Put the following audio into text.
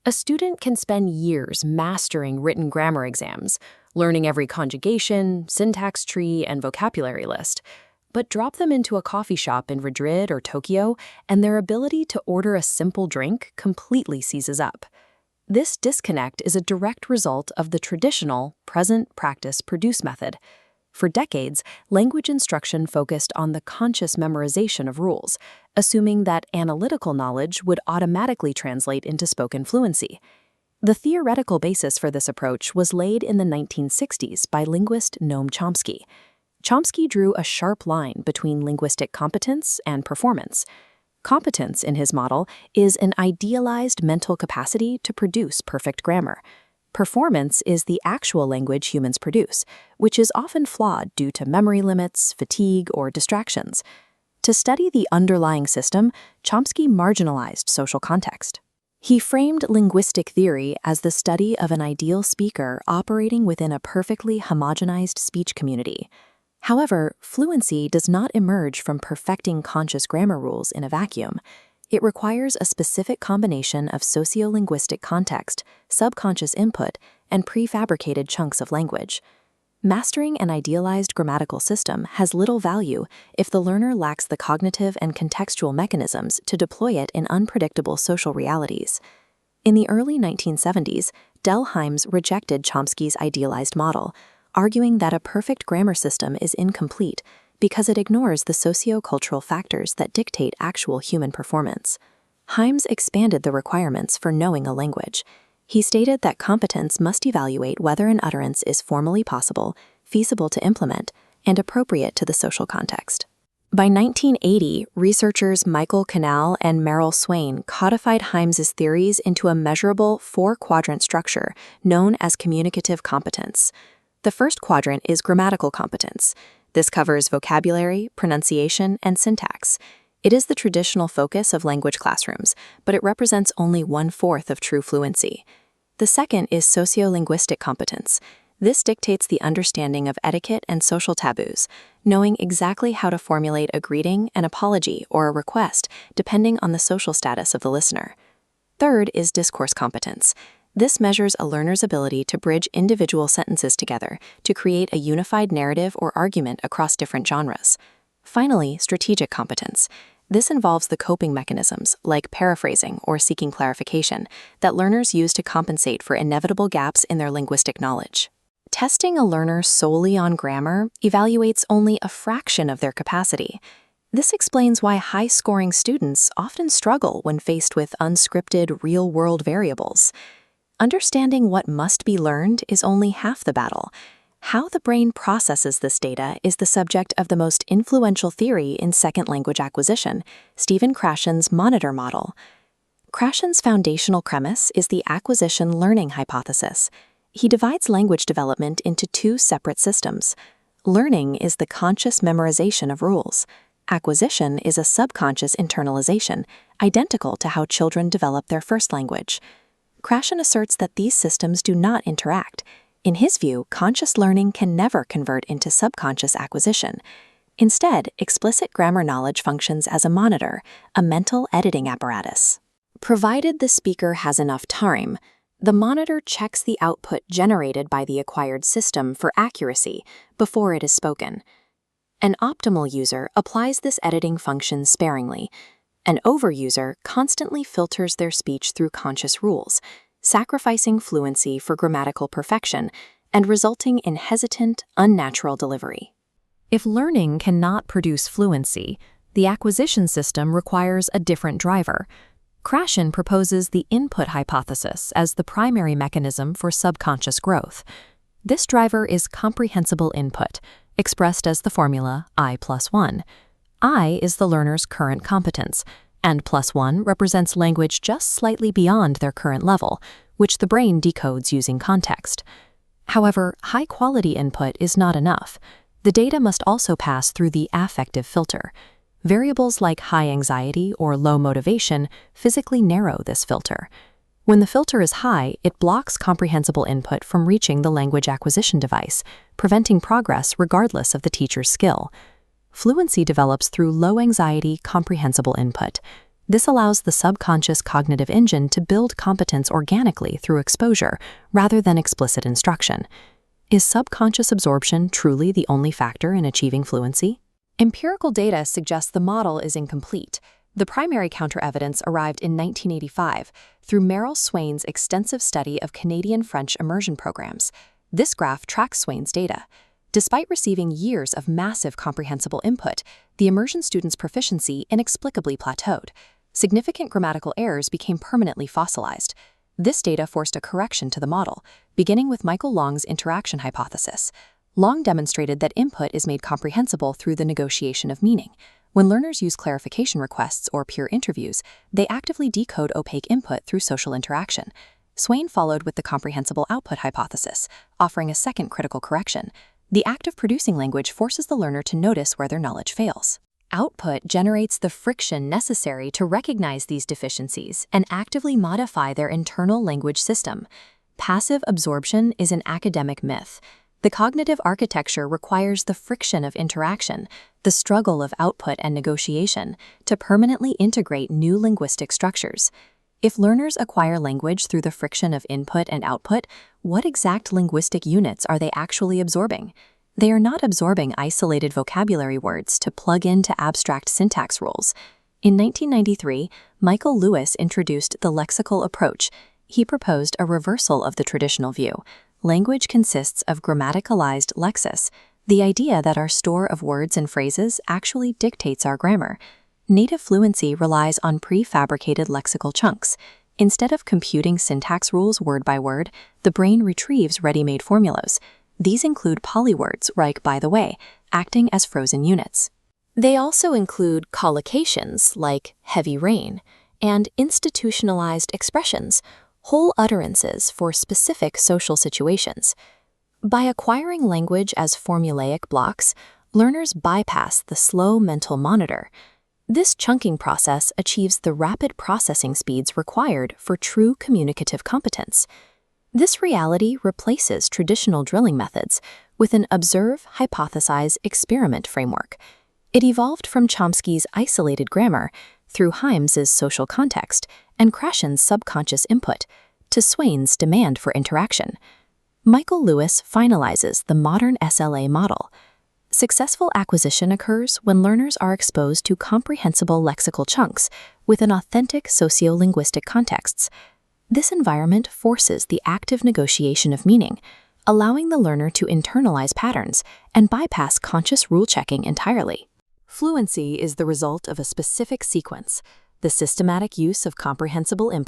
A student can spend years mastering written grammar exams, learning every conjugation, syntax tree, and vocabulary list, but drop them into a coffee shop in Madrid or Tokyo, and their ability to order a simple drink completely seizes up. This disconnect is a direct result of the traditional present, practice, produce method. For decades, language instruction focused on the conscious memorization of rules, assuming that analytical knowledge would automatically translate into spoken fluency. The theoretical basis for this approach was laid in the 1960s by linguist Noam Chomsky. Chomsky drew a sharp line between linguistic competence and performance. Competence, in his model, is an idealized mental capacity to produce perfect grammar. Performance is the actual language humans produce, which is often flawed due to memory limits, fatigue, or distractions. To study the underlying system, Chomsky marginalized social context. He framed linguistic theory as the study of an ideal speaker operating within a perfectly homogenized speech community. However, fluency does not emerge from perfecting conscious grammar rules in a vacuum. It requires a specific combination of sociolinguistic context, subconscious input, and prefabricated chunks of language. Mastering an idealized grammatical system has little value if the learner lacks the cognitive and contextual mechanisms to deploy it in unpredictable social realities. In the early 1970s, Del Hymes rejected Chomsky's idealized model, arguing that a perfect grammar system is incomplete because it ignores the socio-cultural factors that dictate actual human performance. Hymes expanded the requirements for knowing a language. He stated that competence must evaluate whether an utterance is formally possible, feasible to implement, and appropriate to the social context. By 1980, researchers Michael Canal and Merrill Swain codified Hymes's theories into a measurable four-quadrant structure known as communicative competence. The first quadrant is grammatical competence. This covers vocabulary, pronunciation, and syntax. It is the traditional focus of language classrooms, but it represents only 1/4 of true fluency. The second is sociolinguistic competence. This dictates the understanding of etiquette and social taboos, knowing exactly how to formulate a greeting, an apology, or a request, depending on the social status of the listener. Third is discourse competence. This measures a learner's ability to bridge individual sentences together to create a unified narrative or argument across different genres. Finally, strategic competence. This involves the coping mechanisms, like paraphrasing or seeking clarification, that learners use to compensate for inevitable gaps in their linguistic knowledge. Testing a learner solely on grammar evaluates only a fraction of their capacity. This explains why high-scoring students often struggle when faced with unscripted, real-world variables. Understanding what must be learned is only half the battle. How the brain processes this data is the subject of the most influential theory in second language acquisition, Stephen Krashen's monitor model. Krashen's foundational premise is the acquisition learning hypothesis. He divides language development into two separate systems. Learning is the conscious memorization of rules. Acquisition is a subconscious internalization, identical to how children develop their first language. Krashen asserts that these systems do not interact. In his view, conscious learning can never convert into subconscious acquisition. Instead, explicit grammar knowledge functions as a monitor, a mental editing apparatus. Provided the speaker has enough time, the monitor checks the output generated by the acquired system for accuracy before it is spoken. An optimal user applies this editing function sparingly. An overuser constantly filters their speech through conscious rules, sacrificing fluency for grammatical perfection and resulting in hesitant, unnatural delivery. If learning cannot produce fluency, the acquisition system requires a different driver. Krashen proposes the input hypothesis as the primary mechanism for subconscious growth. This driver is comprehensible input, expressed as the formula I+1. I is the learner's current competence, and +1 represents language just slightly beyond their current level, which the brain decodes using context. However, high-quality input is not enough. The data must also pass through the affective filter. Variables like high anxiety or low motivation physically narrow this filter. When the filter is high, it blocks comprehensible input from reaching the language acquisition device, preventing progress regardless of the teacher's skill. Fluency develops through low-anxiety, comprehensible input. This allows the subconscious cognitive engine to build competence organically through exposure rather than explicit instruction. Is subconscious absorption truly the only factor in achieving fluency? Empirical data suggests the model is incomplete. The primary counter-evidence arrived in 1985 through Merrill Swain's extensive study of Canadian French immersion programs. This graph tracks Swain's data. Despite receiving years of massive comprehensible input, the immersion students' proficiency inexplicably plateaued. Significant grammatical errors became permanently fossilized. This data forced a correction to the model, beginning with Michael Long's interaction hypothesis. Long demonstrated that input is made comprehensible through the negotiation of meaning. When learners use clarification requests or peer interviews, they actively decode opaque input through social interaction. Swain followed with the comprehensible output hypothesis, offering a second critical correction. The act of producing language forces the learner to notice where their knowledge fails. Output generates the friction necessary to recognize these deficiencies and actively modify their internal language system. Passive absorption is an academic myth. The cognitive architecture requires the friction of interaction, the struggle of output and negotiation, to permanently integrate new linguistic structures. If learners acquire language through the friction of input and output, what exact linguistic units are they actually absorbing? They are not absorbing isolated vocabulary words to plug into abstract syntax rules. In 1993, Michael Lewis introduced the lexical approach. He proposed a reversal of the traditional view. Language consists of grammaticalized lexis, the idea that our store of words and phrases actually dictates our grammar. Native fluency relies on prefabricated lexical chunks. Instead of computing syntax rules word by word, the brain retrieves ready-made formulas. These include polywords, like by the way, acting as frozen units. They also include collocations, like heavy rain, and institutionalized expressions, whole utterances for specific social situations. By acquiring language as formulaic blocks, learners bypass the slow mental monitor. This chunking process achieves the rapid processing speeds required for true communicative competence. This reality replaces traditional drilling methods with an observe, hypothesize, experiment framework. It evolved from Chomsky's isolated grammar through Hymes's social context and Krashen's subconscious input to Swain's demand for interaction. Michael Lewis finalizes the modern SLA model. Successful acquisition occurs when learners are exposed to comprehensible lexical chunks within authentic sociolinguistic contexts. This environment forces the active negotiation of meaning, allowing the learner to internalize patterns and bypass conscious rule-checking entirely. Fluency is the result of a specific sequence, the systematic use of comprehensible input.